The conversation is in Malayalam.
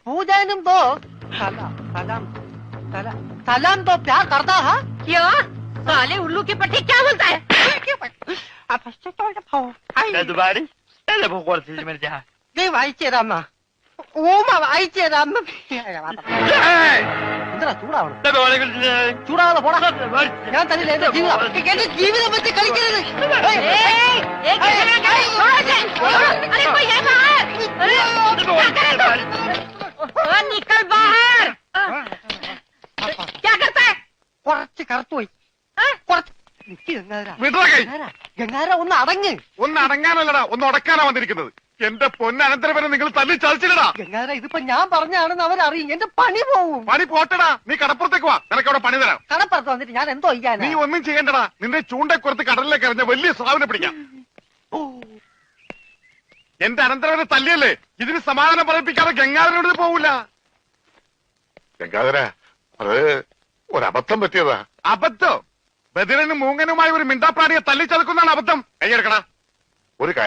पूजन तो सलाम तो प्यार करता है क्या साले उल्लू के पट्टे क्या बोलता है? നീ വായിച്ചേരാമ്മ ഓമ വായിച്ചേരാമ്മ എന്താ ചൂടാവണം ചൂടാവാതെ പോടാ ഞാൻ തന്നില്ല എന്റെ ജീവിതം വെച്ച് കളിക്കരുത് निकल बाहर। क्या करता है? കുറച്ച് കറുത്തുപോയി കുറച്ച് ഗംഗാര ഒന്ന് അടങ്ങ് ഒന്ന് അടങ്ങാനല്ലടാ ഒന്ന് ഉടക്കാനാ വന്നിരിക്കുന്നത് എന്റെ പൊന്നനന്തരവനെ നിങ്ങൾ തല്ലി ചതിച്ചില്ലടാ ഗംഗാര ഇതിപ്പോ ഞാൻ പറഞ്ഞാണെന്ന് അവരറിയും എന്റെ പണി പോവും പണി പോട്ടടാ നീ കടപ്പുറത്തേക്ക് വാ നിനക്ക് അവിടെ പണി തരാം കടപ്പുറത്ത് വന്നിട്ട് ഞാൻ എന്തോ ചെയ്യാനാ നീ ഒന്നും ചെയ്യണ്ടടാ നിന്റെ ചൂണ്ടക്കുറത്ത് കടലിലേക്ക് എറിഞ്ഞ വലിയ സ്രാവിനെ പിടിക്കാം എന്റെ അനന്തരവനെ തല്ലിയല്ലേ ഇതിന് സമാധാനം പറയിപ്പിക്കാതെ ഗംഗാധരനോട് പോവില്ല ഗംഗാധര അത് ഒരബദ്ധം പറ്റിയതാ അബദ്ധം ബദിരനും മൂങ്ങനുമായി ഒരു മിണ്ടാപ്രാണിയെ തല്ലിച്ചതക്കുന്നതാണ് അബദ്ധം കൈയെടുക്കടാ ഒരു